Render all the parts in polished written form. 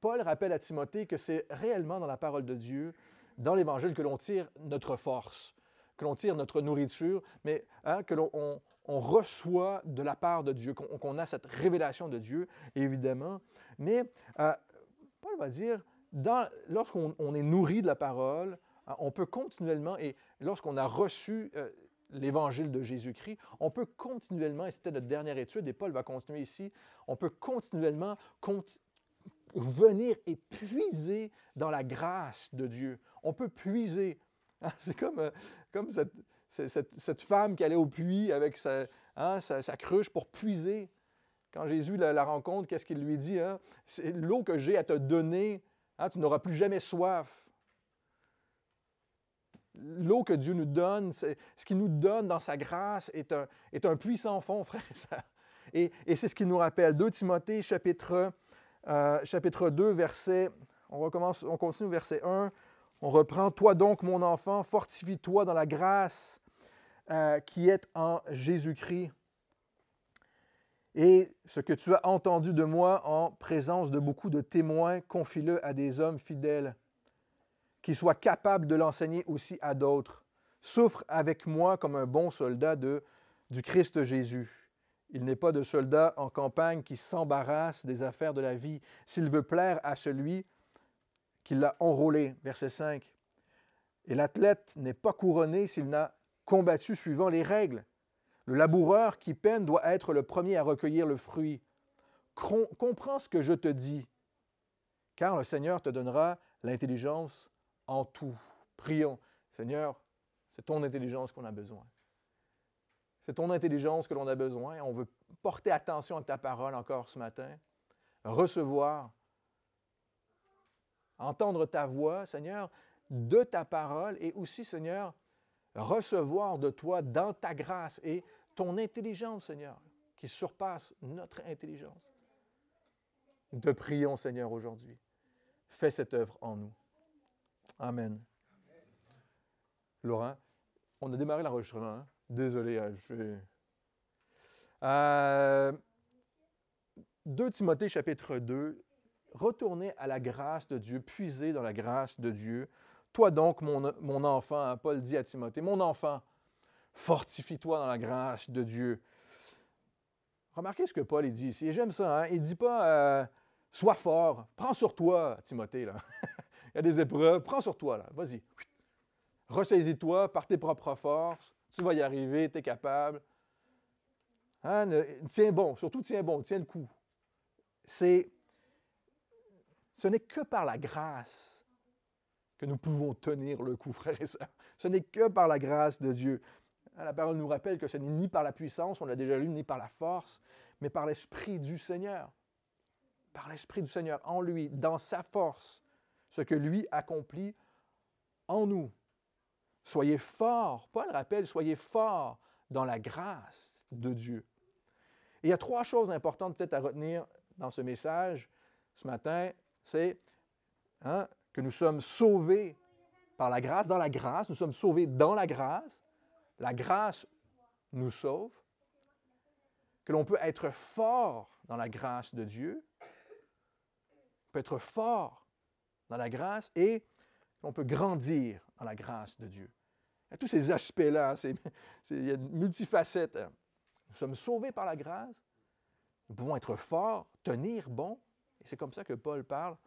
Paul rappelle à Timothée que c'est réellement dans la parole de Dieu, dans l'Évangile, que l'on tire notre force, que l'on tire notre nourriture, mais que l'on on reçoit de la part de Dieu, qu'on a cette révélation de Dieu, évidemment. Mais Paul va dire, lorsqu'on est nourri de la parole, on peut continuellement, et lorsqu'on a reçu l'Évangile de Jésus-Christ, on peut continuellement, et c'était notre dernière étude, et Paul va continuer ici, on peut continuellement venir et puiser dans la grâce de Dieu. On peut puiser. C'est comme cette femme qui allait au puits avec sa cruche pour puiser. Quand Jésus la rencontre, qu'est-ce qu'il lui dit? Hein? C'est l'eau que j'ai à te donner, tu n'auras plus jamais soif. L'eau que Dieu nous donne, ce qu'il nous donne dans sa grâce est un puits sans fond, frère et sœur. Et c'est ce qu'il nous rappelle. 2 Timothée, chapitre 2, verset, on continue au verset 1, on reprend. « Toi donc, mon enfant, fortifie-toi dans la grâce qui est en Jésus-Christ. Et ce que tu as entendu de moi en présence de beaucoup de témoins, confie-le à des hommes fidèles, qui soient capables de l'enseigner aussi à d'autres. Souffre avec moi comme un bon soldat du Christ Jésus. Il n'est pas de soldat en campagne qui s'embarrasse des affaires de la vie, s'il veut plaire à celui qui l'a enrôlé. » Verset 5. « Et l'athlète n'est pas couronné s'il n'a combattu suivant les règles. Le laboureur qui peine doit être le premier à recueillir le fruit. Comprends ce que je te dis, car le Seigneur te donnera l'intelligence en tout. » Prions. Seigneur, c'est ton intelligence qu'on a besoin. C'est ton intelligence que l'on a besoin. On veut porter attention à ta parole encore ce matin, recevoir, entendre ta voix, Seigneur, de ta parole et aussi, Seigneur, recevoir de toi dans ta grâce et ton intelligence, Seigneur, qui surpasse notre intelligence. Nous te prions, Seigneur, aujourd'hui. Fais cette œuvre en nous. Amen. Laurent, on a démarré l'enregistrement. Hein? Désolé, 2 Timothée, chapitre 2, retournez à la grâce de Dieu, puisez dans la grâce de Dieu. Toi donc, mon enfant, hein, Paul dit à Timothée, mon enfant, fortifie-toi dans la grâce de Dieu. Remarquez ce que Paul il dit ici. Et j'aime ça, hein? Il ne dit pas sois fort, prends sur toi, Timothée. Là. Il y a des épreuves, prends sur toi, là. Vas-y. Ressaisis-toi par tes propres forces, tu vas y arriver, tu es capable. Hein? Tiens bon, surtout tiens bon, tiens le coup. Ce n'est que par la grâce que nous pouvons tenir le coup, frères et sœurs. Ce n'est que par la grâce de Dieu. La parole nous rappelle que ce n'est ni par la puissance, on l'a déjà lu, ni par la force, mais par l'Esprit du Seigneur. Par l'Esprit du Seigneur, en lui, dans sa force, ce que lui accomplit en nous. Soyez forts, Paul rappelle, soyez forts dans la grâce de Dieu. Et il y a 3 choses importantes peut-être à retenir dans ce message ce matin, c'est que nous sommes sauvés par la grâce, dans la grâce, nous sommes sauvés dans la grâce nous sauve, que l'on peut être fort dans la grâce de Dieu, on peut être fort dans la grâce et on peut grandir dans la grâce de Dieu. Il y a tous ces aspects-là, il y a une multifacette. Nous sommes sauvés par la grâce, nous pouvons être forts, tenir bon, et c'est comme ça que Paul parle.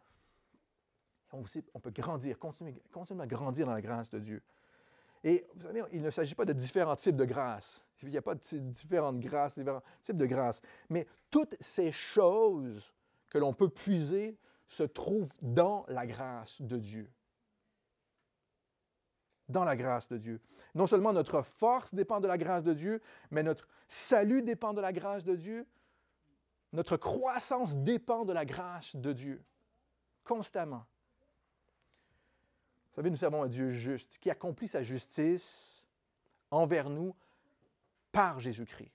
On peut grandir, continuer à grandir dans la grâce de Dieu. Et vous savez, il ne s'agit pas de différents types de grâce. Il n'y a pas de différentes grâces, différents types de grâce. Mais toutes ces choses que l'on peut puiser se trouvent dans la grâce de Dieu. Dans la grâce de Dieu. Non seulement notre force dépend de la grâce de Dieu, mais notre salut dépend de la grâce de Dieu. Notre croissance dépend de la grâce de Dieu. Constamment. Vous savez, nous servons un Dieu juste, qui accomplit sa justice envers nous par Jésus-Christ.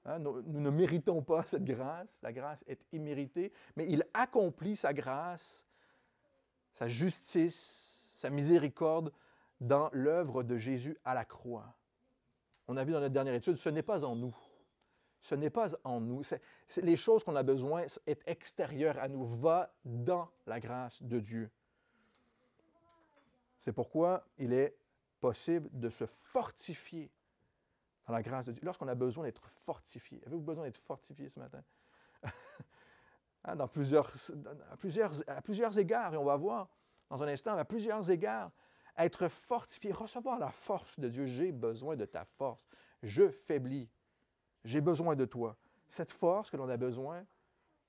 Hein, nous ne méritons pas cette grâce, la grâce est imméritée, mais il accomplit sa grâce, sa justice, sa miséricorde dans l'œuvre de Jésus à la croix. On a vu dans notre dernière étude, ce n'est pas en nous. Ce n'est pas en nous. Les choses qu'on a besoin est extérieure à nous. Va dans la grâce de Dieu. C'est pourquoi il est possible de se fortifier dans la grâce de Dieu. Lorsqu'on a besoin d'être fortifié. Avez-vous besoin d'être fortifié ce matin? Hein, à plusieurs égards, et on va voir dans un instant, à plusieurs égards, être fortifié, recevoir la force de Dieu. J'ai besoin de ta force. Je faiblis. J'ai besoin de toi. Cette force que l'on a besoin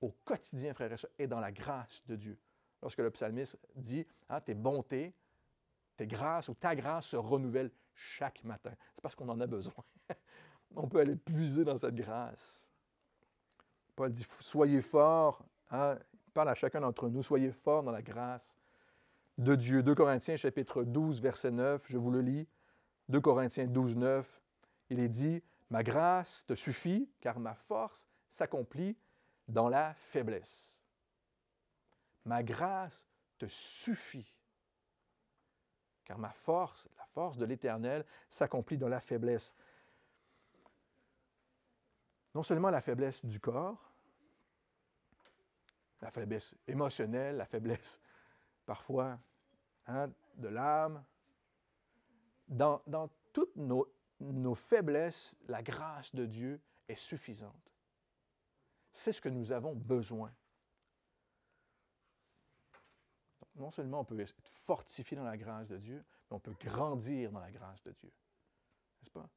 au quotidien, frères et sœurs, est dans la grâce de Dieu. Lorsque le psalmiste dit, hein, tes bontés, tes grâces ou ta grâce se renouvellent chaque matin. C'est parce qu'on en a besoin. On peut aller puiser dans cette grâce. Paul dit, soyez forts, hein, il parle à chacun d'entre nous, soyez forts dans la grâce de Dieu. 2 Corinthiens chapitre 12, verset 9, je vous le lis. 2 Corinthiens 12, 9, il est dit, ma grâce te suffit, car ma force s'accomplit dans la faiblesse. Ma grâce te suffit, car ma force, la force de l'Éternel, s'accomplit dans la faiblesse. Non seulement la faiblesse du corps, la faiblesse émotionnelle, la faiblesse parfois hein, de l'âme. Dans toutes nos faiblesses, la grâce de Dieu est suffisante. C'est ce que nous avons besoin. Donc, non seulement on peut être fortifié dans la grâce de Dieu, mais on peut grandir dans la grâce de Dieu. N'est-ce pas?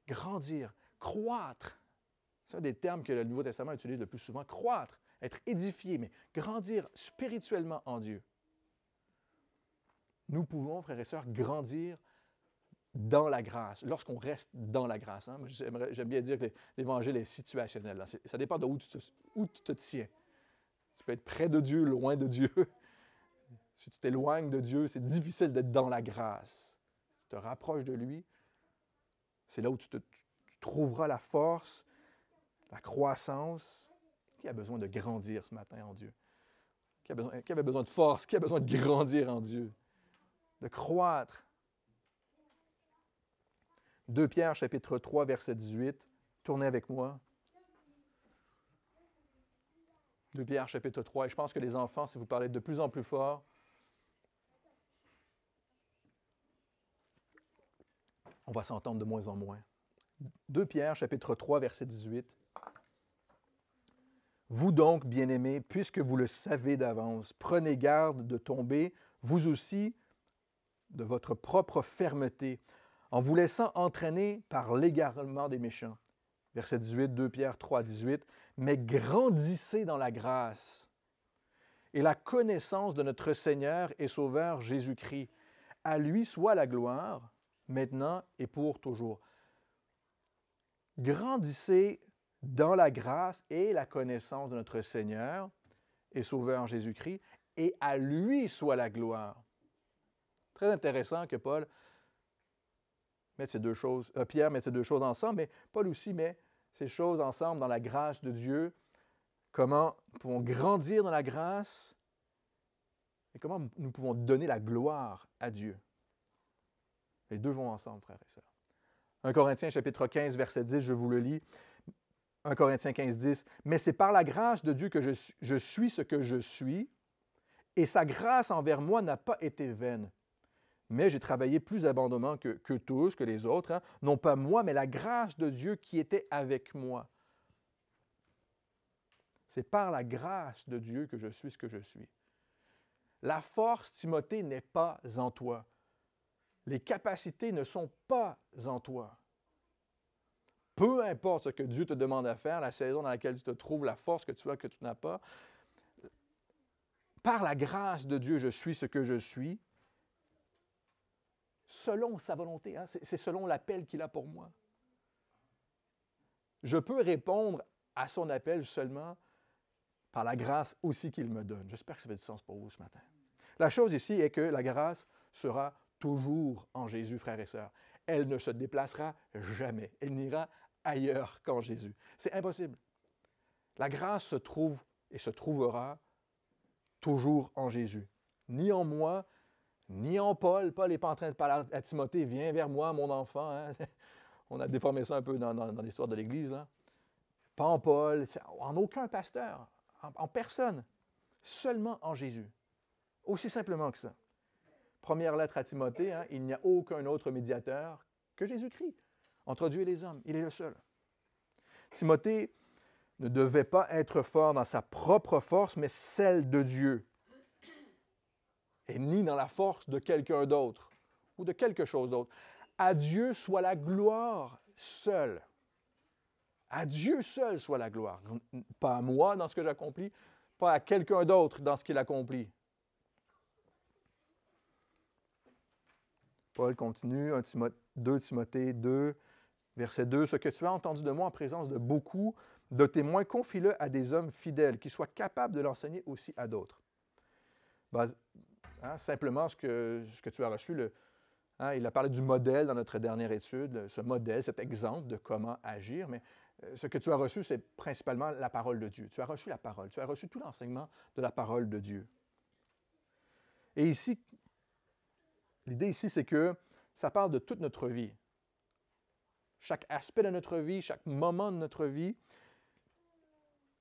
Grandir, croître. C'est un des termes que le Nouveau Testament utilise le plus souvent. Croître, être édifié, mais grandir spirituellement en Dieu. Nous pouvons, frères et sœurs, grandir dans la grâce, lorsqu'on reste dans la grâce. Hein? J'aime bien dire que l'Évangile est situationnel. Là. Ça dépend de où tu te tiens. Tu peux être près de Dieu, loin de Dieu. Si tu t'éloignes de Dieu, c'est difficile d'être dans la grâce. Tu te rapproches de lui, c'est là où tu trouveras la force, la croissance. Qui a besoin de grandir ce matin en Dieu? Qui avait besoin de force? Qui a besoin de grandir en Dieu? De croître. 2 Pierre, chapitre 3, verset 18. Tournez avec moi. 2 Pierre, chapitre 3. Et je pense que les enfants, si vous parlez de plus en plus fort, on va s'entendre de moins en moins. 2 Pierre, chapitre 3, verset 18. Vous donc, bien-aimés, puisque vous le savez d'avance, prenez garde de tomber, vous aussi, de votre propre fermeté, en vous laissant entraîner par l'égarement des méchants. Verset 18, 2 Pierre 3, 18. Mais grandissez dans la grâce et la connaissance de notre Seigneur et Sauveur Jésus-Christ. À lui soit la gloire, maintenant et pour toujours. Grandissez dans la grâce et la connaissance de notre Seigneur et Sauveur Jésus-Christ, et à lui soit la gloire. Très intéressant que Paul mette ces deux choses, Pierre mette ces deux choses ensemble, mais Paul aussi met ces choses ensemble dans la grâce de Dieu. Comment nous pouvons grandir dans la grâce et comment nous pouvons donner la gloire à Dieu. Les deux vont ensemble, frères et sœurs. 1 Corinthiens chapitre 15, verset 10, je vous le lis. 1 Corinthiens 15, 10. Mais c'est par la grâce de Dieu que je suis ce que je suis, et sa grâce envers moi n'a pas été vaine. Mais j'ai travaillé plus abondamment que tous, que les autres, hein? Non pas moi, mais la grâce de Dieu qui était avec moi. C'est par la grâce de Dieu que je suis ce que je suis. La force, Timothée, n'est pas en toi. Les capacités ne sont pas en toi. Peu importe ce que Dieu te demande à faire, la saison dans laquelle tu te trouves, la force que tu as, que tu n'as pas, par la grâce de Dieu, je suis ce que je suis, selon sa volonté. Hein? C'est selon l'appel qu'il a pour moi. Je peux répondre à son appel seulement par la grâce aussi qu'il me donne. J'espère que ça fait du sens pour vous ce matin. La chose ici est que la grâce sera toujours en Jésus, frères et sœurs. Elle ne se déplacera jamais. Elle n'ira ailleurs qu'en Jésus. C'est impossible. La grâce se trouve et se trouvera toujours en Jésus. Ni en moi, ni en Paul. Paul n'est pas en train de parler à Timothée, viens vers moi, mon enfant. Hein? On a déformé ça un peu dans l'histoire de l'Église. Hein? pas en Paul, en aucun pasteur, en personne, seulement en Jésus. Aussi simplement que ça. Première lettre à Timothée, hein, il n'y a aucun autre médiateur que Jésus-Christ entre Dieu et les hommes. Il est le seul. Timothée ne devait pas être fort dans sa propre force, mais celle de Dieu, et ni dans la force de quelqu'un d'autre ou de quelque chose d'autre. À Dieu soit la gloire seule. À Dieu seul soit la gloire. Pas à moi dans ce que j'accomplis, pas à quelqu'un d'autre dans ce qu'il accomplit. Paul continue, 2 Timothée 2, verset 2, « Ce que tu as entendu de moi en présence de beaucoup de témoins, confie-le à des hommes fidèles qui soient capables de l'enseigner aussi à d'autres. » Simplement, ce que tu as reçu, il a parlé du modèle dans notre dernière étude, ce modèle, cet exemple de comment agir, mais ce que tu as reçu, c'est principalement la parole de Dieu. Tu as reçu la parole, tu as reçu tout l'enseignement de la parole de Dieu. Et ici, l'idée ici, c'est que ça parle de toute notre vie. Chaque aspect de notre vie, chaque moment de notre vie,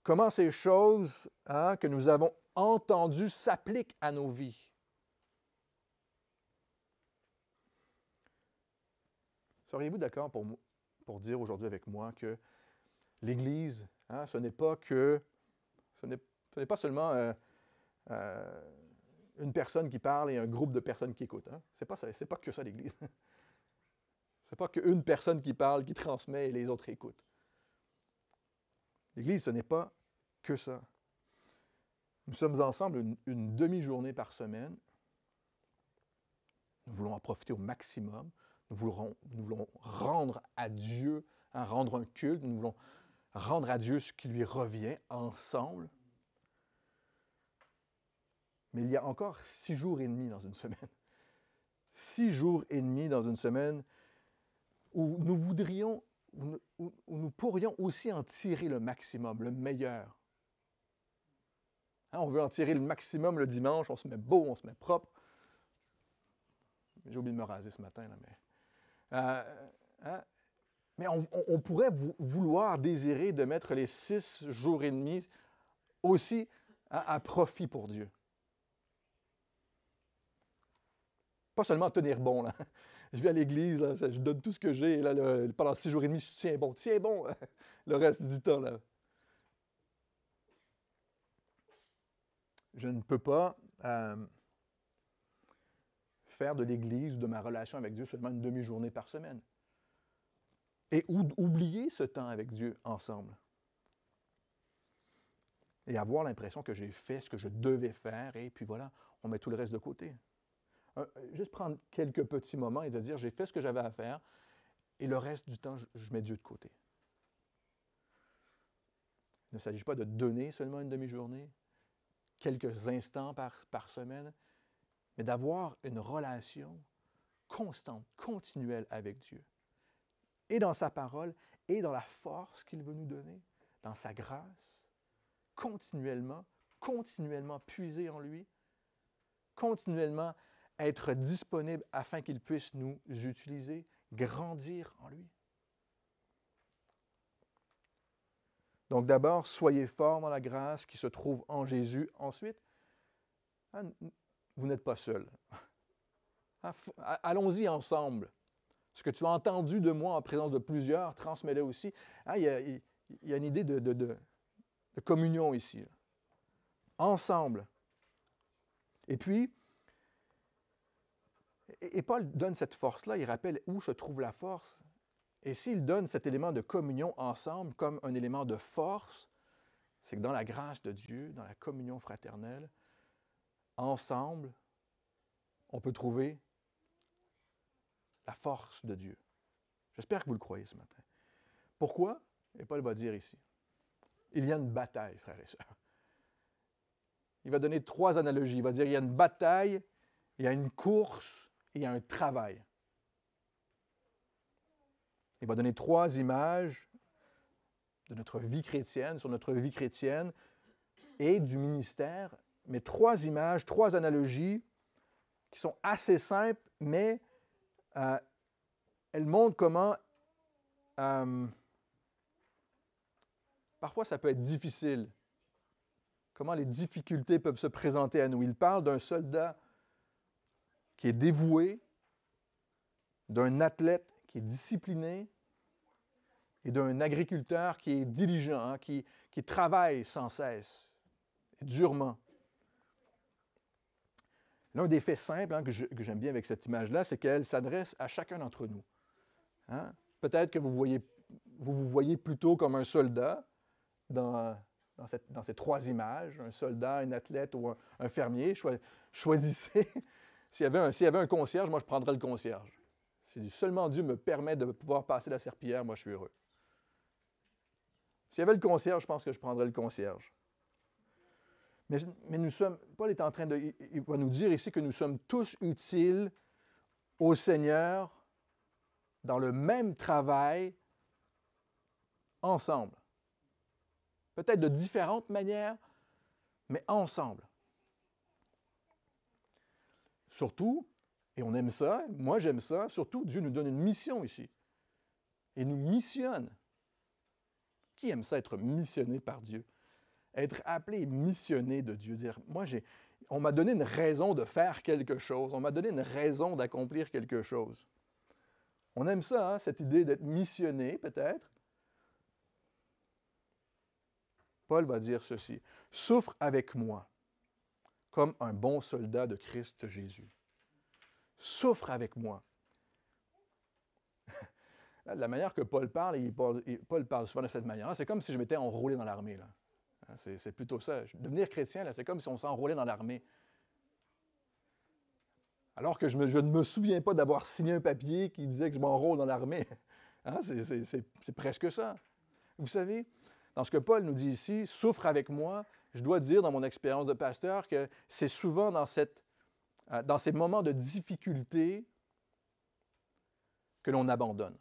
comment ces choses que nous avons entendues s'appliquent à nos vies. Seriez-vous d'accord pour dire aujourd'hui avec moi que l'Église, ce n'est pas seulement une personne qui parle et un groupe de personnes qui écoutent. C'est pas que ça l'Église. C'est pas qu'une personne qui parle, qui transmet et les autres écoutent. L'Église, ce n'est pas que ça. Nous sommes ensemble une demi-journée par semaine. Nous voulons en profiter au maximum. Nous voulons rendre à Dieu, rendre un culte. Nous voulons rendre à Dieu ce qui lui revient ensemble. Mais il y a encore 6 jours et demi dans une semaine. 6 jours et demi dans une semaine où nous voudrions, où nous pourrions aussi en tirer le maximum, le meilleur. On veut en tirer le maximum le dimanche, on se met beau, on se met propre. J'ai oublié de me raser ce matin, là, mais on pourrait vouloir désirer de mettre les 6 jours et demi aussi à profit pour Dieu. Pas seulement tenir bon, là. Je vais à l'église, là, je donne tout ce que j'ai, et là, pendant 6 jours et demi, je tiens bon, le reste du temps, là. Je ne peux pas faire de l'Église ou de ma relation avec Dieu seulement une demi-journée par semaine. Et oublier ce temps avec Dieu ensemble. Et avoir l'impression que j'ai fait ce que je devais faire, et puis voilà, on met tout le reste de côté. Juste prendre quelques petits moments et de dire, j'ai fait ce que j'avais à faire, et le reste du temps, je mets Dieu de côté. Il ne s'agit pas de donner seulement une demi-journée, quelques instants par semaine, mais d'avoir une relation constante, continuelle avec Dieu. Et dans sa parole, et dans la force qu'il veut nous donner, dans sa grâce, continuellement puiser en lui, continuellement être disponible afin qu'il puisse nous utiliser, grandir en lui. Donc d'abord, soyez forts dans la grâce qui se trouve en Jésus. Ensuite, vous n'êtes pas seul. Allons-y ensemble. Ce que tu as entendu de moi en présence de plusieurs, transmets-le aussi. Il y a une idée de communion ici. Ensemble. Et puis, et Paul donne cette force-là, il rappelle où se trouve la force. Et s'il donne cet élément de communion ensemble comme un élément de force, c'est que dans la grâce de Dieu, dans la communion fraternelle, ensemble, on peut trouver la force de Dieu. J'espère que vous le croyez ce matin. Pourquoi? Et Paul va dire ici. Il y a une bataille, frères et sœurs. Il va donner 3 analogies. Il va dire il y a une bataille, il y a une course et il y a un travail. Il va donner 3 images de notre vie chrétienne, sur notre vie chrétienne et du ministère, mais 3 images, 3 analogies qui sont assez simples, mais elles montrent comment parfois ça peut être difficile. Comment les difficultés peuvent se présenter à nous. Il parle d'un soldat qui est dévoué, d'un athlète qui est discipliné et d'un agriculteur qui est diligent, hein, qui travaille sans cesse et durement. L'un des faits simples que j'aime bien avec cette image-là, c'est qu'elle s'adresse à chacun d'entre nous. Hein? Peut-être que vous vous voyez plutôt comme un soldat dans ces trois images, un soldat, un athlète ou un fermier. Choisissez. S'il y avait un concierge, moi je prendrais le concierge. Si seulement Dieu me permet de pouvoir passer la serpillière, moi je suis heureux. S'il y avait le concierge, je pense que je prendrais le concierge. Mais nous sommes, Paul est en train de, il va nous dire ici que nous sommes tous utiles au Seigneur dans le même travail, ensemble. Peut-être de différentes manières, mais ensemble. Surtout, et on aime ça, moi j'aime ça, surtout Dieu nous donne une mission ici. Et nous missionne. Qui aime ça être missionné par Dieu? Être appelé et missionné de Dieu. Dire, on m'a donné une raison de faire quelque chose. On m'a donné une raison d'accomplir quelque chose. On aime ça, hein, cette idée d'être missionné, peut-être. Paul va dire ceci. « Souffre avec moi, comme un bon soldat de Christ Jésus. » Souffre avec moi. Là, de la manière que Paul parle, Paul parle souvent de cette manière. C'est comme si je m'étais enrôlé dans l'armée. Là. C'est plutôt ça. Devenir chrétien, là, c'est comme si on s'enrôlait dans l'armée. Alors que je ne me souviens pas d'avoir signé un papier qui disait que je m'enrôle dans l'armée. Hein? C'est presque ça. Vous savez, dans ce que Paul nous dit ici, « Souffre avec moi », je dois dire dans mon expérience de pasteur que c'est souvent dans ces moments de difficulté que l'on abandonne.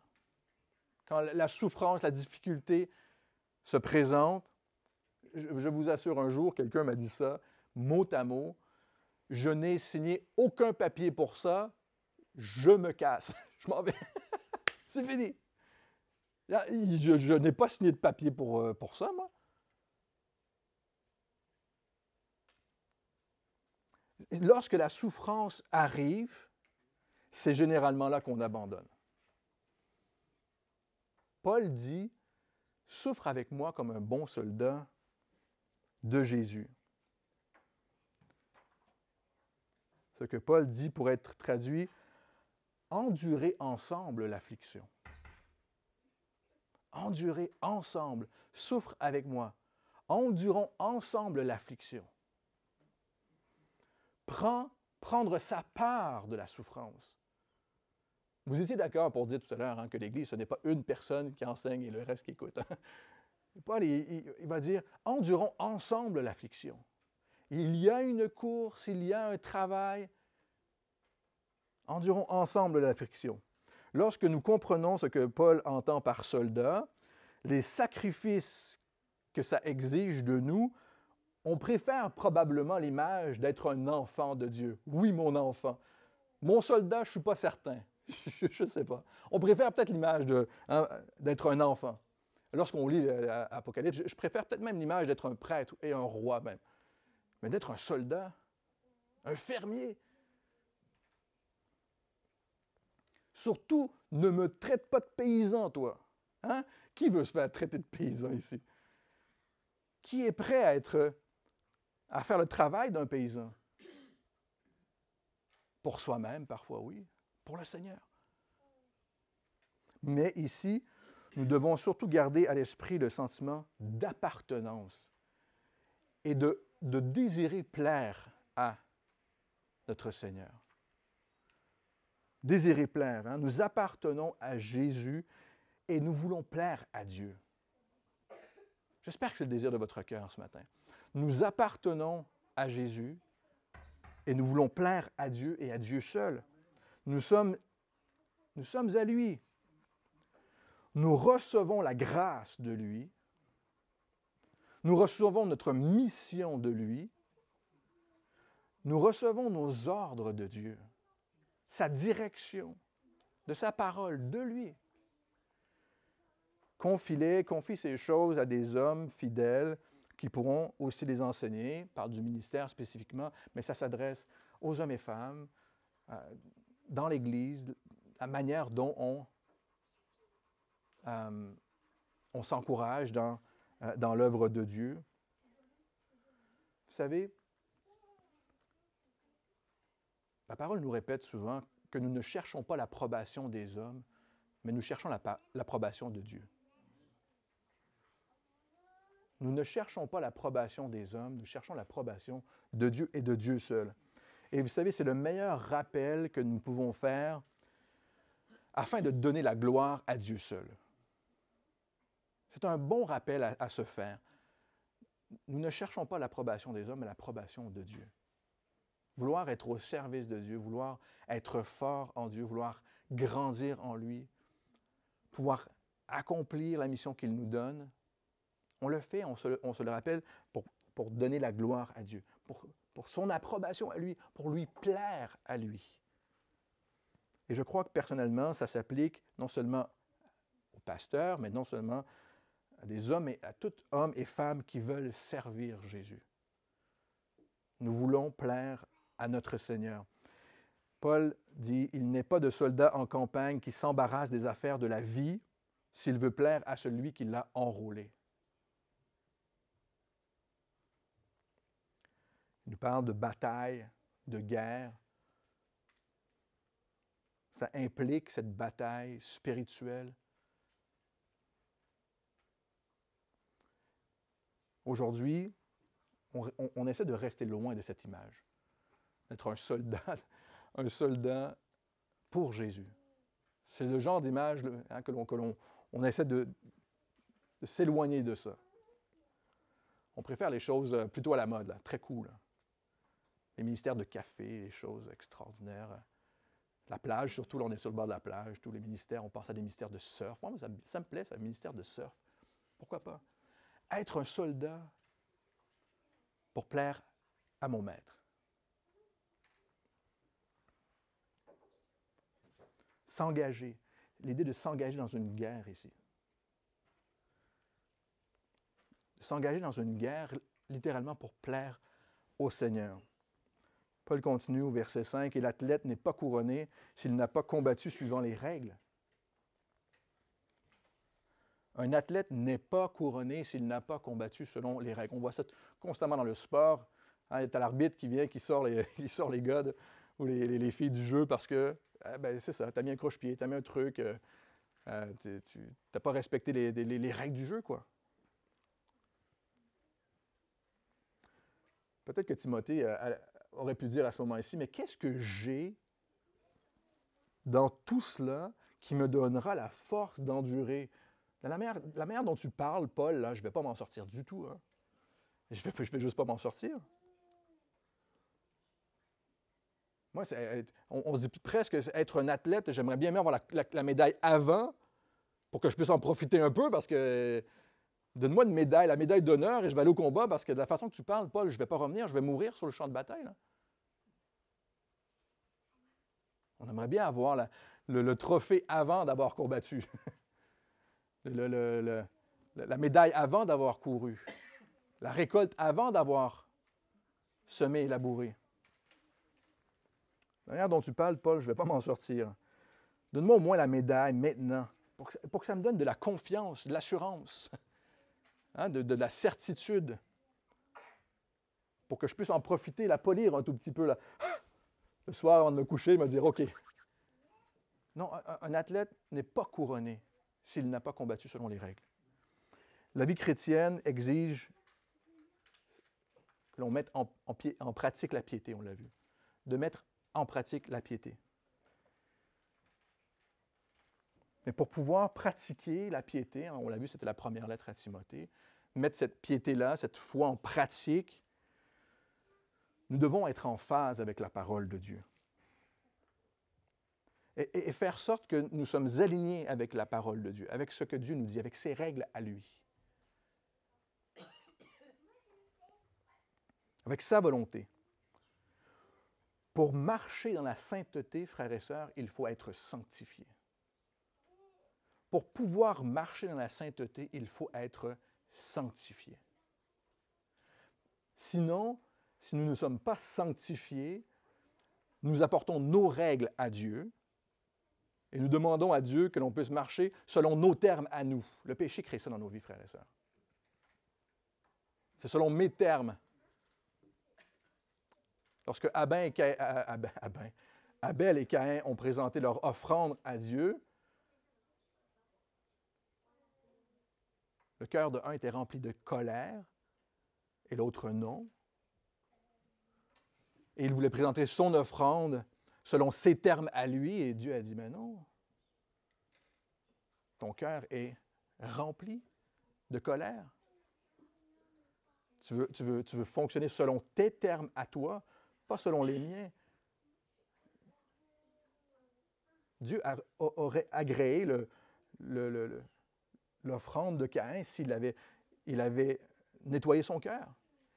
Quand la souffrance, la difficulté se présente, je vous assure, un jour, quelqu'un m'a dit ça, mot à mot, je n'ai signé aucun papier pour ça, je me casse, je m'en vais, c'est fini. Je n'ai pas signé de papier pour ça, moi. Lorsque la souffrance arrive, c'est généralement là qu'on abandonne. Paul dit, « Souffre avec moi comme un bon soldat de Jésus. » Ce que Paul dit pourrait être traduit, « Endurez ensemble l'affliction. » Endurez ensemble, souffre avec moi. Endurons ensemble l'affliction. Prendre sa part de la souffrance. Vous étiez d'accord pour dire tout à l'heure que l'Église, ce n'est pas une personne qui enseigne et le reste qui écoute. Paul, il va dire, endurons ensemble l'affliction. Il y a une course, il y a un travail. Endurons ensemble l'affliction. Lorsque nous comprenons ce que Paul entend par soldat, les sacrifices que ça exige de nous, on préfère probablement l'image d'être un enfant de Dieu. Oui, mon enfant. Mon soldat, je ne suis pas certain. Je ne sais pas. On préfère peut-être l'image d'être un enfant. Lorsqu'on lit l'Apocalypse, je préfère peut-être même l'image d'être un prêtre et un roi même. Mais d'être un soldat, un fermier. Surtout, ne me traite pas de paysan, toi. Hein? Qui veut se faire traiter de paysan ici? Qui est prêt à faire le travail d'un paysan? Pour soi-même, parfois, oui. Pour le Seigneur. Mais ici, nous devons surtout garder à l'esprit le sentiment d'appartenance et de désirer plaire à notre Seigneur. Désirer plaire. Hein? Nous appartenons à Jésus et nous voulons plaire à Dieu. J'espère que c'est le désir de votre cœur ce matin. Nous appartenons à Jésus et nous voulons plaire à Dieu et à Dieu seul. Nous sommes à lui. Nous recevons la grâce de lui. Nous recevons notre mission de lui. Nous recevons nos ordres de Dieu, sa direction, de sa parole, de lui. confie ces choses à des hommes fidèles qui pourront aussi les enseigner, par du ministère spécifiquement, mais ça s'adresse aux hommes et femmes dans l'Église, la manière dont on s'encourage dans l'œuvre de Dieu. Vous savez, la parole nous répète souvent que nous ne cherchons pas l'approbation des hommes, mais nous cherchons l'approbation de Dieu. Nous ne cherchons pas l'approbation des hommes, nous cherchons l'approbation de Dieu et de Dieu seul. Et vous savez, c'est le meilleur rappel que nous pouvons faire afin de donner la gloire à Dieu seul. C'est un bon rappel à se faire. Nous ne cherchons pas l'approbation des hommes, mais l'approbation de Dieu. Vouloir être au service de Dieu, vouloir être fort en Dieu, vouloir grandir en lui, pouvoir accomplir la mission qu'il nous donne, on le fait, on se le rappelle pour donner la gloire à Dieu, pour son approbation à lui, pour lui plaire à lui. Et je crois que personnellement, ça s'applique non seulement aux pasteurs, mais non seulement à des hommes et à tout homme et femmes qui veulent servir Jésus. Nous voulons plaire à notre Seigneur. Paul dit, « Il n'est pas de soldat en campagne qui s'embarrasse des affaires de la vie s'il veut plaire à celui qui l'a enrôlé. » Il nous parle de bataille, de guerre. Ça implique cette bataille spirituelle. Aujourd'hui, on essaie de rester loin de cette image, d'être un soldat pour Jésus. C'est le genre d'image que l'on essaie de s'éloigner de ça. On préfère les choses plutôt à la mode, là, très cool. Les ministères de café, les choses extraordinaires. La plage, surtout, là, on est sur le bord de la plage. Tous les ministères, on pense à des ministères de surf. Moi, ça me plaît, ça, ministère de surf. Pourquoi pas? Être un soldat pour plaire à mon maître. S'engager. L'idée de s'engager dans une guerre ici. S'engager dans une guerre, littéralement pour plaire au Seigneur. Paul continue au verset 5, « Et l'athlète n'est pas couronné s'il n'a pas combattu suivant les règles. » Un athlète n'est pas couronné s'il n'a pas combattu selon les règles. On voit ça constamment dans le sport. Hein, il y a l'arbitre qui vient, qui sort les gars ou les filles du jeu parce que, c'est ça, tu as mis un croche-pied, tu as mis un truc, tu n'as pas respecté les règles du jeu, quoi. Peut-être que Timothée aurait pu dire à ce moment-ci, mais qu'est-ce que j'ai dans tout cela qui me donnera la force d'endurer? La manière dont tu parles, Paul, là, je ne vais pas m'en sortir du tout. Hein. Je vais juste pas m'en sortir. Moi, on se dit presque être un athlète, j'aimerais bien avoir la médaille avant pour que je puisse en profiter un peu parce que donne-moi une médaille, la médaille d'honneur et je vais aller au combat parce que de la façon que tu parles, Paul, je ne vais pas revenir, je vais mourir sur le champ de bataille. Là. On aimerait bien avoir le trophée avant d'avoir combattu. La médaille avant d'avoir couru. La récolte avant d'avoir semé et labouré. La manière dont tu parles, Paul, je ne vais pas m'en sortir. Donne-moi au moins la médaille maintenant, pour que ça me donne de la confiance, de l'assurance, hein, de la certitude, pour que je puisse en profiter, la polir un tout petit peu. Là. Le soir, avant de me coucher, me dire, OK. Non, un athlète n'est pas couronné s'il n'a pas combattu selon les règles. La vie chrétienne exige que l'on mette en pratique la piété, on l'a vu. De mettre en pratique la piété. Mais pour pouvoir pratiquer la piété, on l'a vu, c'était la première lettre à Timothée, mettre cette piété-là, cette foi en pratique, nous devons être en phase avec la parole de Dieu. Et faire sorte que nous sommes alignés avec la parole de Dieu, avec ce que Dieu nous dit, avec ses règles à lui. Avec sa volonté. Pour marcher dans la sainteté, frères et sœurs, il faut être sanctifié. pour pouvoir marcher dans la sainteté, il faut être sanctifié. Sinon, si nous ne sommes pas sanctifiés, nous apportons nos règles à Dieu et nous demandons à Dieu que l'on puisse marcher selon nos termes à nous. Le péché crée ça dans nos vies, frères et sœurs. C'est selon mes termes. Lorsque Abel et Caïn ont présenté leur offrande à Dieu, le cœur de un était rempli de colère et l'autre non. Et il voulait présenter son offrande selon ses termes à lui, et Dieu a dit, mais non, ton cœur est rempli de colère. Tu veux fonctionner selon tes termes à toi, pas selon les miens. Dieu aurait agréé l'offrande de Caïn s'il avait nettoyé son cœur.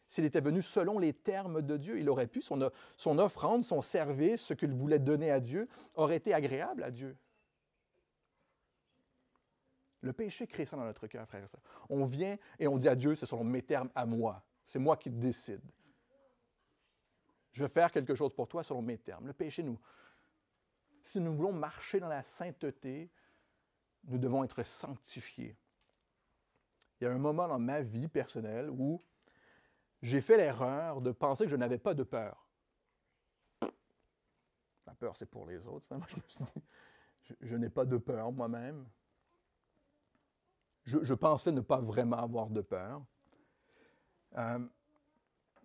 S'il était venu selon les termes de Dieu, il aurait pu, son offrande, son service, ce qu'il voulait donner à Dieu, aurait été agréable à Dieu. Le péché crée ça dans notre cœur, frère et sœur. On vient et on dit à Dieu, c'est selon mes termes à moi. C'est moi qui décide. Je vais faire quelque chose pour toi selon mes termes. Le péché, si nous voulons marcher dans la sainteté, nous devons être sanctifiés. Il y a un moment dans ma vie personnelle où j'ai fait l'erreur de penser que je n'avais pas de peur. La peur, c'est pour les autres. Moi, je me suis dit, je n'ai pas de peur moi-même. Je pensais ne pas vraiment avoir de peur.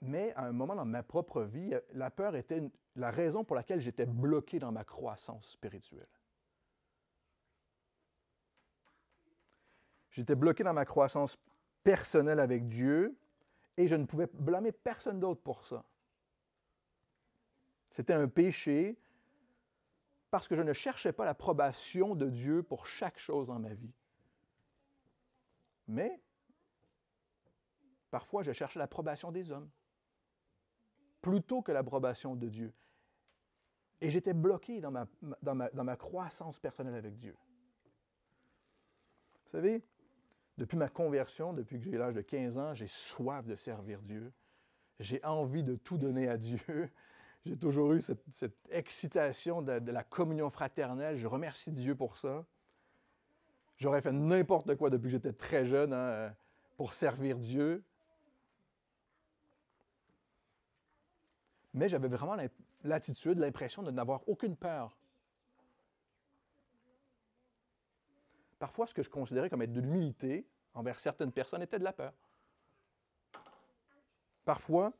Mais à un moment dans ma propre vie, la peur était la raison pour laquelle j'étais bloqué dans ma croissance spirituelle. J'étais bloqué dans ma croissance personnelle avec Dieu et je ne pouvais blâmer personne d'autre pour ça. C'était un péché parce que je ne cherchais pas l'approbation de Dieu pour chaque chose dans ma vie. Mais parfois, je cherchais l'approbation des hommes plutôt que l'approbation de Dieu. Et j'étais bloqué dans ma croissance personnelle avec Dieu. Vous savez, depuis ma conversion, depuis que j'ai l'âge de 15 ans, j'ai soif de servir Dieu. J'ai envie de tout donner à Dieu. J'ai toujours eu cette excitation de la communion fraternelle. Je remercie Dieu pour ça. J'aurais fait n'importe quoi depuis que j'étais très jeune pour servir Dieu. Mais j'avais vraiment l'attitude, l'impression de n'avoir aucune peur. Parfois, ce que je considérais comme être de l'humilité envers certaines personnes était de la peur. Parfois,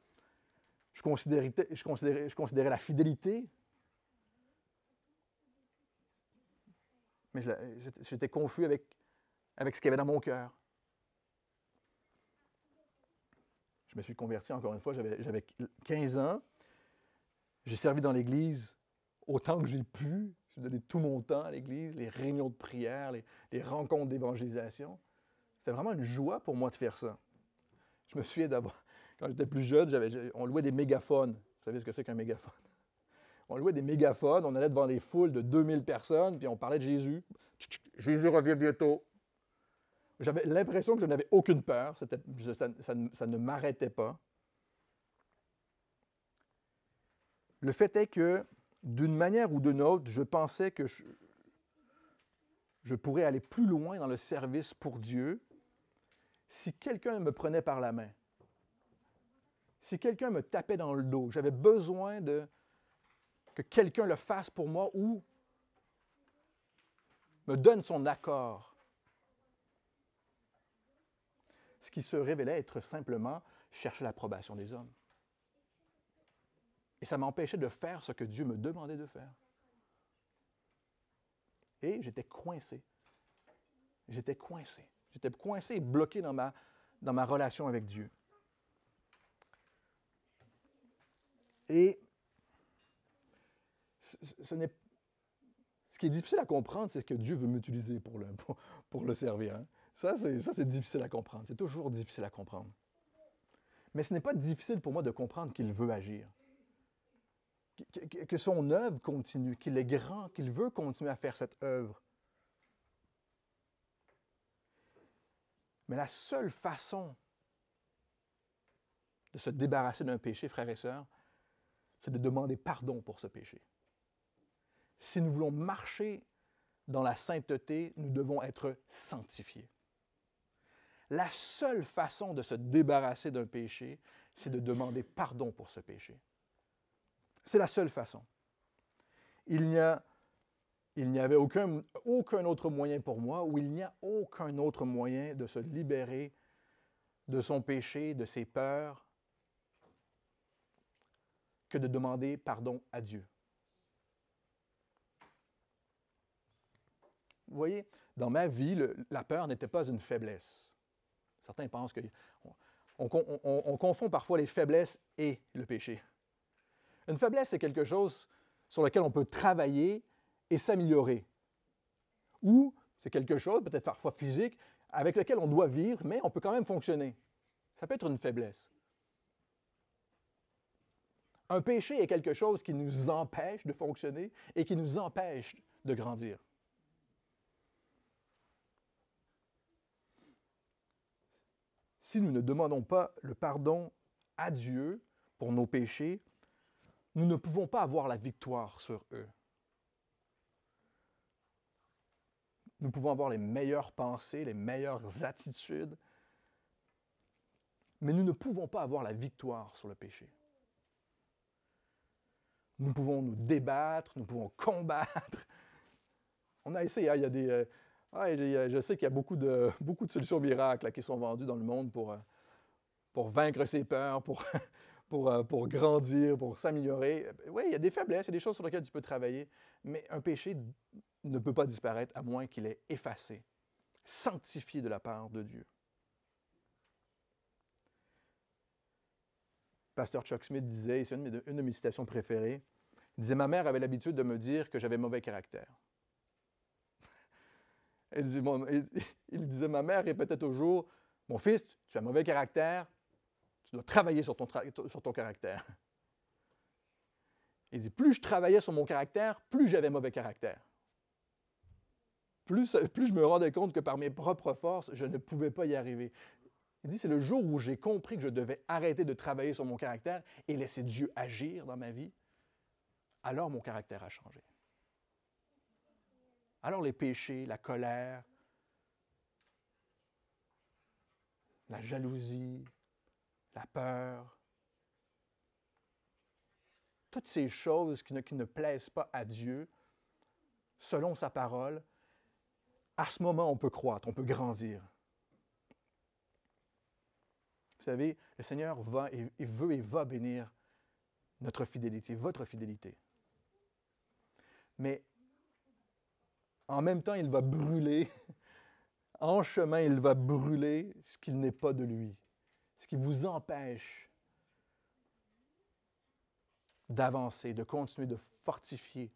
je considérais la fidélité, mais j'étais confus avec ce qu'il y avait dans mon cœur. Je me suis converti, encore une fois, j'avais 15 ans. J'ai servi dans l'Église autant que j'ai pu. J'ai donné tout mon temps à l'Église, les réunions de prière, les rencontres d'évangélisation. C'était vraiment une joie pour moi de faire ça. Je me souviens quand j'étais plus jeune, on louait des mégaphones. Vous savez ce que c'est qu'un mégaphone? On louait des mégaphones, on allait devant les foules de 2000 personnes, puis on parlait de Jésus. Jésus revient bientôt. J'avais l'impression que je n'avais aucune peur. Ça ne m'arrêtait pas. Le fait est que, d'une manière ou d'une autre, je pensais que je pourrais aller plus loin dans le service pour Dieu si quelqu'un me prenait par la main, si quelqu'un me tapait dans le dos. J'avais besoin que quelqu'un le fasse pour moi ou me donne son accord. Ce qui se révélait être simplement chercher l'approbation des hommes. Et ça m'empêchait de faire ce que Dieu me demandait de faire. Et j'étais coincé. J'étais coincé et bloqué dans ma relation avec Dieu. Et ce qui est difficile à comprendre, c'est que Dieu veut m'utiliser pour le servir. Hein? Ça, c'est difficile à comprendre. C'est toujours difficile à comprendre. Mais ce n'est pas difficile pour moi de comprendre qu'il veut agir. Que son œuvre continue, qu'il est grand, qu'il veut continuer à faire cette œuvre. Mais la seule façon de se débarrasser d'un péché, frères et sœurs, c'est de demander pardon pour ce péché. Si nous voulons marcher dans la sainteté, nous devons être sanctifiés. La seule façon de se débarrasser d'un péché, c'est de demander pardon pour ce péché. C'est la seule façon. Il n'y avait aucun autre moyen pour moi, ou il n'y a aucun autre moyen de se libérer de son péché, de ses peurs, que de demander pardon à Dieu. Vous voyez, dans ma vie, la peur n'était pas une faiblesse. Certains pensent qu'on confond parfois les faiblesses et le péché. Une faiblesse, c'est quelque chose sur lequel on peut travailler et s'améliorer. Ou c'est quelque chose, peut-être parfois physique, avec lequel on doit vivre, mais on peut quand même fonctionner. Ça peut être une faiblesse. Un péché est quelque chose qui nous empêche de fonctionner et qui nous empêche de grandir. Si nous ne demandons pas le pardon à Dieu pour nos péchés, nous ne pouvons pas avoir la victoire sur eux. Nous pouvons avoir les meilleures pensées, les meilleures attitudes, mais nous ne pouvons pas avoir la victoire sur le péché. Nous pouvons nous débattre, nous pouvons combattre. On a essayé, hein, il y a des... je sais qu'il y a beaucoup de solutions miracles là, qui sont vendues dans le monde pour vaincre ses peurs, pour grandir, pour s'améliorer. Oui, il y a des faiblesses, il y a des choses sur lesquelles tu peux travailler, mais un péché ne peut pas disparaître à moins qu'il ait effacé, sanctifié de la part de Dieu. Pasteur Chuck Smith disait, c'est une de mes citations préférées, il disait « Ma mère avait l'habitude de me dire que j'avais mauvais caractère. » Il disait « Ma mère répétait toujours, « Mon fils, tu as mauvais caractère, tu dois travailler sur ton caractère. » Il dit « Plus je travaillais sur mon caractère, plus j'avais mauvais caractère. Plus je me rendais compte que par mes propres forces, je ne pouvais pas y arriver. » Il dit « C'est le jour où j'ai compris que je devais arrêter de travailler sur mon caractère et laisser Dieu agir dans ma vie, alors mon caractère a changé. » Alors les péchés, la colère, la jalousie, la peur, toutes ces choses qui ne plaisent pas à Dieu, selon sa parole, à ce moment, on peut croître, on peut grandir. Vous savez, le Seigneur veut et va bénir notre fidélité, votre fidélité. Mais en même temps, il va brûler, en chemin, il va brûler ce qui n'est pas de lui, ce qui vous empêche d'avancer, de continuer, de fortifier,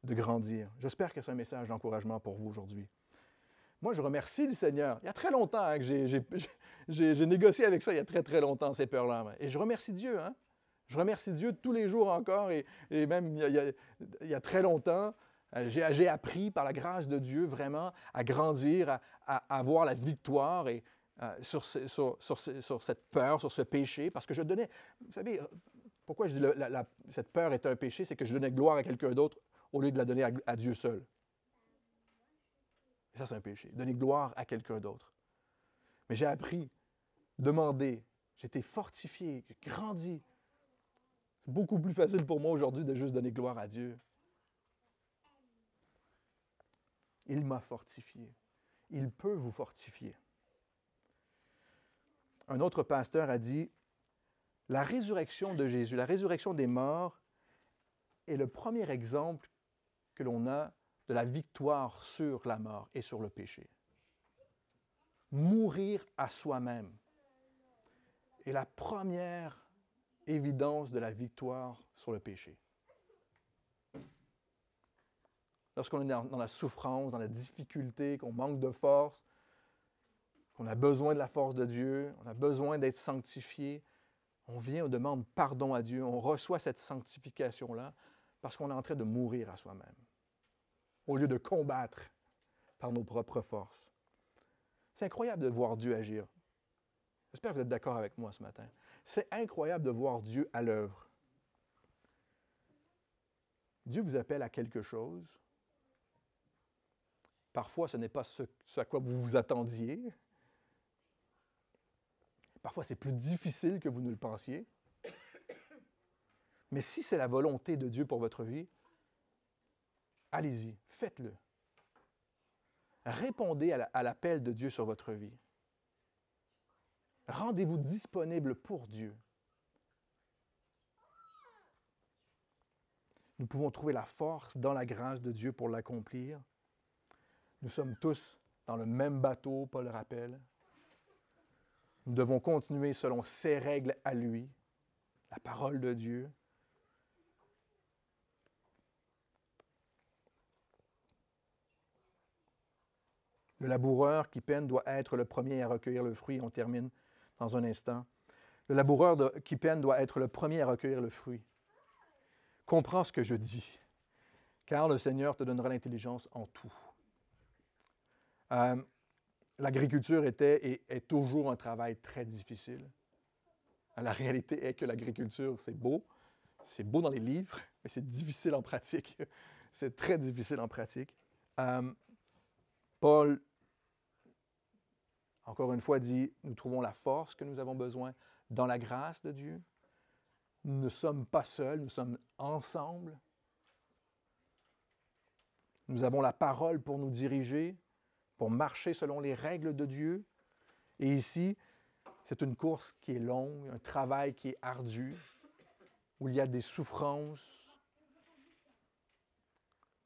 de grandir. J'espère que c'est un message d'encouragement pour vous aujourd'hui. Moi, je remercie le Seigneur. Il y a très longtemps hein, que j'ai négocié avec ça, il y a très, très longtemps, ces peurs-là. Et je remercie Dieu. Hein? Je remercie Dieu tous les jours encore, et même il y a très longtemps, j'ai appris par la grâce de Dieu vraiment à grandir, à avoir la victoire sur cette peur, sur ce péché, parce que je donnais, vous savez, pourquoi je dis cette peur est un péché, c'est que je donnais gloire à quelqu'un d'autre au lieu de la donner à Dieu seul. Et ça, c'est un péché, donner gloire à quelqu'un d'autre. Mais j'ai appris, demandé, j'ai été fortifié, j'ai grandi. C'est beaucoup plus facile pour moi aujourd'hui de juste donner gloire à Dieu. Il m'a fortifié. Il peut vous fortifier. Un autre pasteur a dit, la résurrection de Jésus, la résurrection des morts, est le premier exemple que l'on a de la victoire sur la mort et sur le péché. Mourir à soi-même est la première évidence de la victoire sur le péché. Lorsqu'on est dans la souffrance, dans la difficulté, qu'on manque de force, qu'on a besoin de la force de Dieu, on a besoin d'être sanctifié, on vient, on demande pardon à Dieu, on reçoit cette sanctification-là parce qu'on est en train de mourir à soi-même, au lieu de combattre par nos propres forces. C'est incroyable de voir Dieu agir. J'espère que vous êtes d'accord avec moi ce matin. C'est incroyable de voir Dieu à l'œuvre. Dieu vous appelle à quelque chose. Parfois, ce n'est pas ce à quoi vous vous attendiez. Parfois, c'est plus difficile que vous ne le pensiez. Mais si c'est la volonté de Dieu pour votre vie, allez-y, faites-le. Répondez à l'appel de Dieu sur votre vie. Rendez-vous disponible pour Dieu. Nous pouvons trouver la force dans la grâce de Dieu pour l'accomplir. Nous sommes tous dans le même bateau, Paul le rappelle. Nous devons continuer selon ses règles à lui, la parole de Dieu. Le laboureur qui peine doit être le premier à recueillir le fruit. On termine dans un instant. Le laboureur qui peine doit être le premier à recueillir le fruit. Comprends ce que je dis, car le Seigneur te donnera l'intelligence en tout. L'agriculture était et est toujours un travail très difficile. La réalité est que l'agriculture, c'est beau dans les livres, mais c'est difficile en pratique. C'est très difficile en pratique. Paul, encore une fois, dit, nous trouvons la force que nous avons besoin dans la grâce de Dieu. Nous ne sommes pas seuls, nous sommes ensemble. Nous avons la parole pour nous diriger, pour marcher selon les règles de Dieu. Et ici, c'est une course qui est longue, un travail qui est ardu, où il y a des souffrances,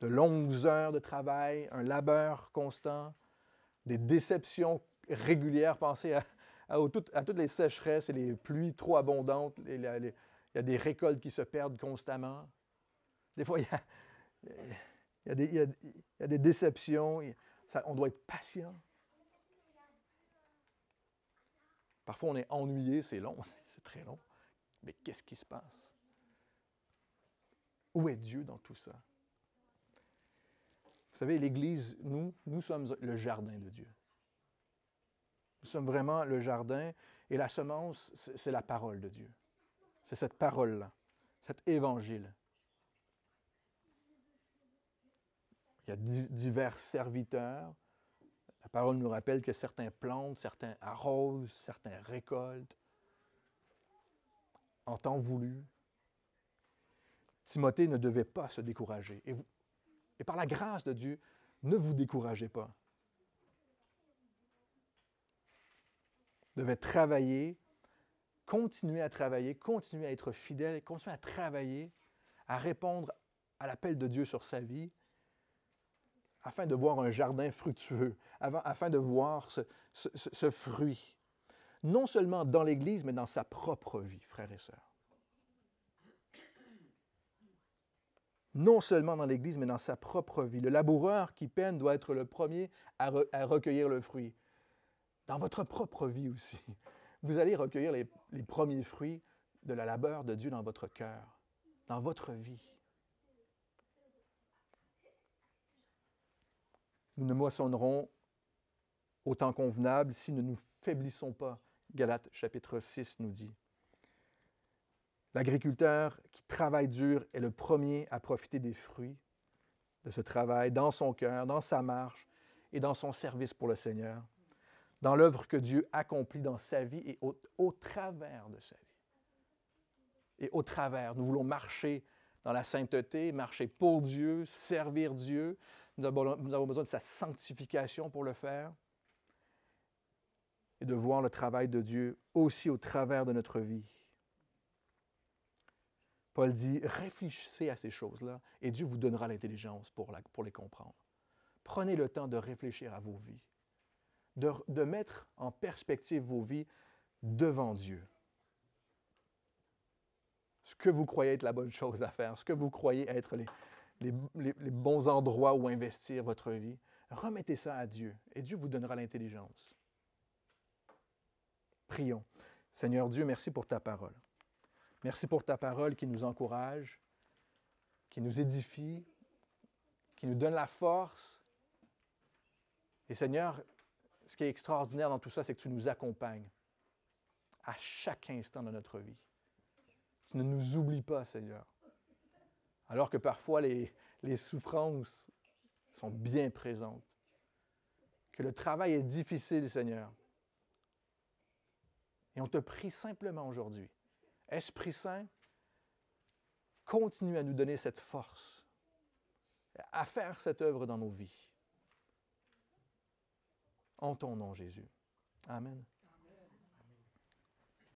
de longues heures de travail, un labeur constant, des déceptions régulières. Pensez à toutes les sécheresses et les pluies trop abondantes. Il y a des récoltes qui se perdent constamment. Des fois, il y a des déceptions. On doit être patient. Parfois, on est ennuyé, c'est long, c'est très long. Mais qu'est-ce qui se passe? Où est Dieu dans tout ça? Vous savez, l'Église, nous sommes le jardin de Dieu. Nous sommes vraiment le jardin et la semence, c'est la parole de Dieu. C'est cette parole-là, cet évangile. Il y a divers serviteurs. La parole nous rappelle que certains plantent, certains arrosent, certains récoltent en temps voulu. Timothée ne devait pas se décourager. Et par la grâce de Dieu, ne vous découragez pas. Vous devez travailler, continuer à être fidèle, continuer à travailler, à répondre à l'appel de Dieu sur sa vie, afin de voir un jardin fructueux, afin de voir ce fruit, non seulement dans l'Église, mais dans sa propre vie, frères et sœurs. Non seulement dans l'Église, mais dans sa propre vie. Le laboureur qui peine doit être le premier à recueillir le fruit. Dans votre propre vie aussi. Vous allez recueillir les premiers fruits de la labeur de Dieu dans votre cœur, dans votre vie. Nous ne moissonnerons au temps convenable si nous ne nous faiblissons pas. Galates chapitre 6 nous dit. L'agriculteur qui travaille dur est le premier à profiter des fruits de ce travail dans son cœur, dans sa marche et dans son service pour le Seigneur, dans l'œuvre que Dieu accomplit dans sa vie et au travers de sa vie. Et au travers, nous voulons marcher dans la sainteté, marcher pour Dieu, servir Dieu. Nous avons besoin de sa sanctification pour le faire et de voir le travail de Dieu aussi au travers de notre vie. Paul dit, réfléchissez à ces choses-là et Dieu vous donnera l'intelligence pour les comprendre. Prenez le temps de réfléchir à vos vies, de mettre en perspective vos vies devant Dieu. Ce que vous croyez être la bonne chose à faire, ce que vous croyez être les bons endroits où investir votre vie, remettez ça à Dieu et Dieu vous donnera l'intelligence. Prions. Seigneur Dieu, merci pour ta parole. Merci pour ta parole qui nous encourage, qui nous édifie, qui nous donne la force. Et Seigneur, ce qui est extraordinaire dans tout ça, c'est que tu nous accompagnes à chaque instant de notre vie. Tu ne nous oublies pas, Seigneur. Alors que parfois les souffrances sont bien présentes. Que le travail est difficile, Seigneur. Et on te prie simplement aujourd'hui. Esprit Saint, continue à nous donner cette force, à faire cette œuvre dans nos vies. En ton nom, Jésus. Amen.